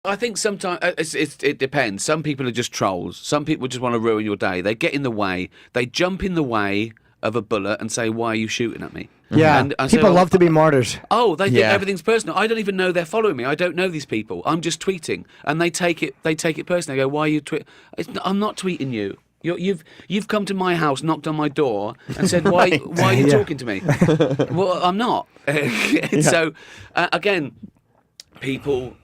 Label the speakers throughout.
Speaker 1: I think sometimes it depends. Some people are just trolls. Some people just want to ruin your day. They get in the way. They jump in the way of a bullet and say, "Why are you shooting at me?"
Speaker 2: Yeah,
Speaker 1: and
Speaker 2: people
Speaker 1: say,
Speaker 2: love to be martyrs.
Speaker 1: Oh, they think everything's personal. I don't even know they're following me. I don't know these people. I'm just tweeting, and they take it personally. They go, "Why are you tweeting?" I'm not tweeting you. You've come to my house, knocked on my door, and said, "Why are you talking to me?" Well, I'm not. So again, people,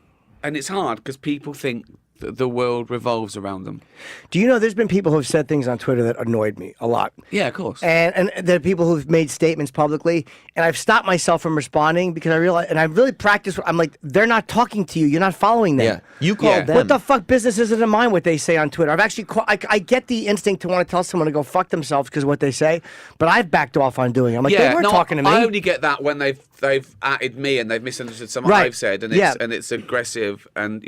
Speaker 1: and it's hard because people think that the world revolves around them.
Speaker 2: Do you know there's been people who have said things on Twitter that annoyed me a lot?
Speaker 1: Yeah, of course.
Speaker 2: And there are people who've made statements publicly, and I've stopped myself from responding because I realize, and I really practice. I'm like, they're not talking to you. You're not following them.
Speaker 3: Yeah, you called them.
Speaker 2: What the fuck business is it of mine what they say on Twitter? I've actually, I get the instinct to want to tell someone to go fuck themselves because of what they say, but I've backed off on doing it. I'm like, they weren't talking to me.
Speaker 1: I only get that when they've atted me and they've misunderstood something I've said, and it's aggressive, and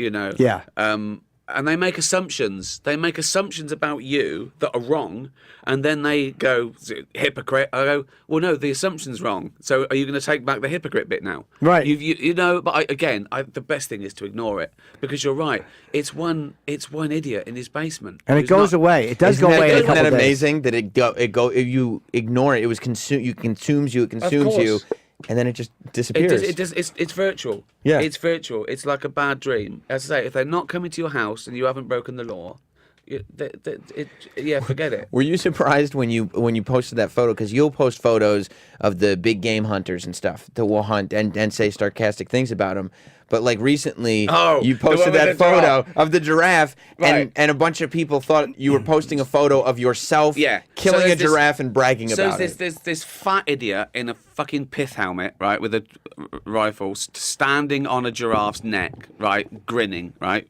Speaker 1: and they make assumptions. They make assumptions about you that are wrong, and then they go, hypocrite. I go, well, no, the assumption's wrong. So are you going to take back the hypocrite bit now?
Speaker 2: Right.
Speaker 1: But the best thing is to ignore it, because you're right. It's one idiot in his basement.
Speaker 2: And it goes away. It does go away in a couple
Speaker 3: Isn't that
Speaker 2: days.
Speaker 3: amazing that it go if you ignore it, it consumes you, and then it just disappears.
Speaker 1: It's virtual.
Speaker 3: Yeah.
Speaker 1: It's virtual. It's like a bad dream. As I say, if they're not coming to your house and you haven't broken the law, forget it.
Speaker 3: Were you surprised when you posted that photo? Because you'll post photos of the big game hunters and stuff that will hunt and say sarcastic things about them. But like recently, you posted that photo of the giraffe, and a bunch of people thought you were posting a photo of yourself killing a giraffe and bragging about it.
Speaker 1: So there's this fat idiot in a fucking pith helmet, right, with a rifle, standing on a giraffe's neck, right, grinning, right?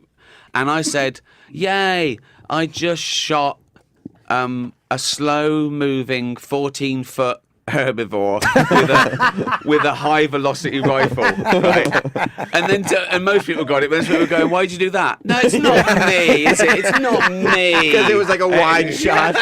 Speaker 1: And I said, "Yay, I just shot a slow-moving 14-foot herbivore with a high velocity rifle," right? And most people got it. Most people were going, "Why'd you do that?" No, it's not me, is it? It's not me.
Speaker 3: Because it was like a wide shot.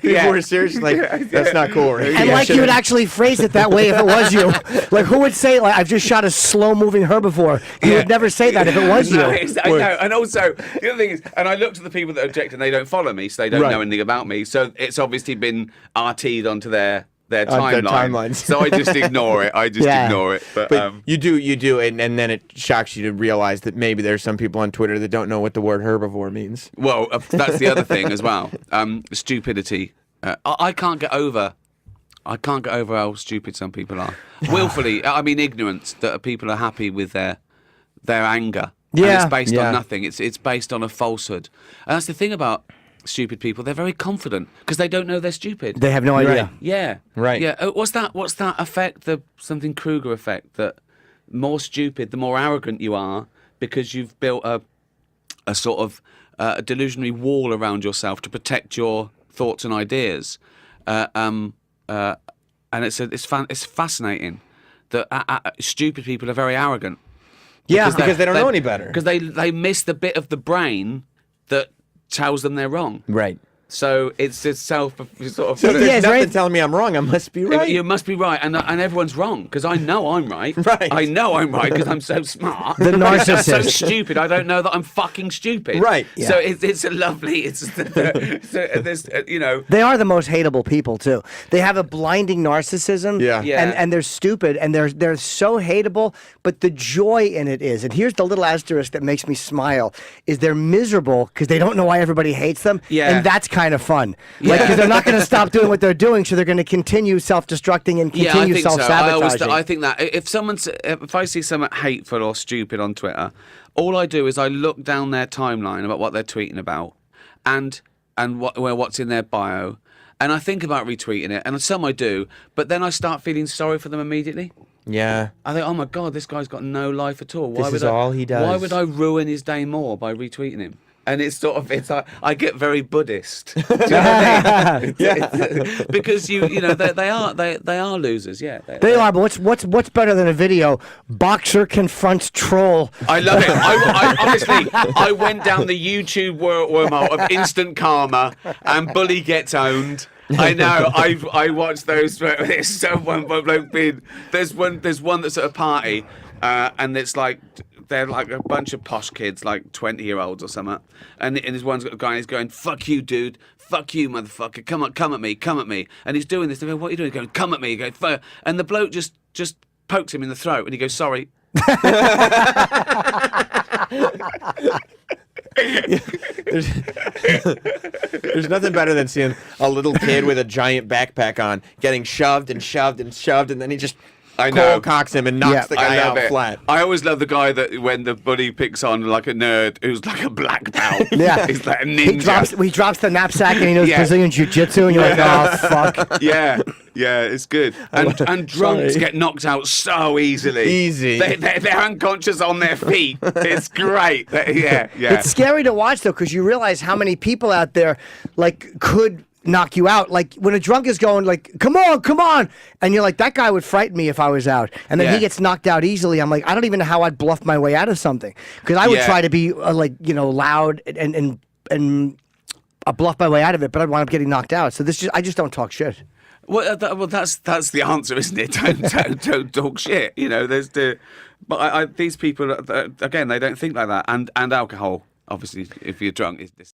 Speaker 3: People were seriously like, "That's not cool." Right?
Speaker 2: And like you would actually phrase it that way if it was you. Like, who would say, like, I've just shot a slow-moving herbivore? You would never say that if it was you.
Speaker 1: I know. And also, the other thing is, and I looked at the people that object, and they don't follow me, so they don't know anything about me. So it's obviously been RT'd onto their timelines. So I just ignore it. Ignore it. But
Speaker 3: you do, and then it shocks you to realize that maybe there's some people on Twitter that don't know what the word herbivore means.
Speaker 1: Well, that's the other thing as well. Stupidity. I can't get over how stupid some people are. Willfully, I mean ignorance, that people are happy with their anger.
Speaker 2: Yeah.
Speaker 1: And it's based on nothing. It's based on a falsehood. And that's the thing about stupid people. They're very confident because they don't know they're stupid.
Speaker 2: They have no idea.
Speaker 1: Right. Yeah.
Speaker 3: Right.
Speaker 1: Yeah. What's that effect? The something Kruger effect, that more stupid, the more arrogant you are, because you've built a sort of a delusionary wall around yourself to protect your thoughts and ideas. And it's fascinating that stupid people are very arrogant.
Speaker 2: Yeah,
Speaker 3: because they don't know any better.
Speaker 1: Because they miss the bit of the brain that tells them they're wrong.
Speaker 3: Right.
Speaker 1: So it's sort of.
Speaker 3: So there's nothing telling me I'm wrong. I must be right.
Speaker 1: You must be right, and everyone's wrong because I know I'm right.
Speaker 3: Right.
Speaker 1: I know I'm right because I'm so smart.
Speaker 2: The narcissist.
Speaker 1: I'm so stupid. I don't know that I'm fucking stupid.
Speaker 3: Right.
Speaker 2: Yeah.
Speaker 1: So it's a lovely. There's
Speaker 2: They are the most hateable people too. They have a blinding narcissism.
Speaker 3: Yeah.
Speaker 2: And they're stupid and they're so hateable. But the joy in it is, and here's the little asterisk that makes me smile, is they're miserable because they don't know why everybody hates them.
Speaker 1: Yeah.
Speaker 2: And that's kind of fun. Like, because they're not going to stop doing what they're doing, so they're going to continue self-destructing and continue self-sabotaging.
Speaker 1: So. I think that if I see someone hateful or stupid on Twitter, all I do is I look down their timeline about what they're tweeting about, and what's in their bio, and I think about retweeting it, and some I do, but then I start feeling sorry for them immediately.
Speaker 3: Yeah.
Speaker 1: I think, oh my God, this guy's got no life at all.
Speaker 3: This is all he does.
Speaker 1: Why would I ruin his day more by retweeting him? And it's like I get very Buddhist. Do you know what I mean? It's because they are losers. Yeah,
Speaker 2: they are. But what's better than a video? Boxer confronts troll.
Speaker 1: I love it. I honestly, I went down the YouTube wormhole of instant karma and bully gets owned. I know. I watched those. There's so one bloke being. There's one that's at a party, and it's like they're like a bunch of posh kids, like 20-year-olds or something. And his one's got a guy, he's going, "Fuck you, dude. Fuck you, motherfucker. Come at me, come at me." And he's doing this. They go, "What are you doing?" He's going, "Come at me." He goes, "Fuck." And the bloke just pokes him in the throat, and he goes, "Sorry."
Speaker 3: There's nothing better than seeing a little kid with a giant backpack on getting shoved and shoved and shoved, and then he just cold cocks him and knocks the guy out flat.
Speaker 1: I always love the guy that when the buddy picks on like a nerd who's like a black belt.
Speaker 2: Yeah.
Speaker 1: He's like a ninja.
Speaker 2: He drops the knapsack and he knows Brazilian jiu-jitsu, and you're like, oh, fuck.
Speaker 1: Yeah, it's good. And drunks get knocked out so easily.
Speaker 3: Easy.
Speaker 1: They're unconscious on their feet. It's great. Yeah.
Speaker 2: It's scary to watch, though, because you realize how many people out there, like, could knock you out. Like, when a drunk is going, like, come on, and you're like, that guy would frighten me if I was out. And then he gets knocked out easily. I'm like, I don't even know how I'd bluff my way out of something. Because I would try to be, loud and bluff my way out of it, but I'd wind up getting knocked out. So I just don't talk shit.
Speaker 1: Well, that's the answer, isn't it? Don't talk shit. But these people, again, they don't think like that. And alcohol, obviously, if you're drunk, is this.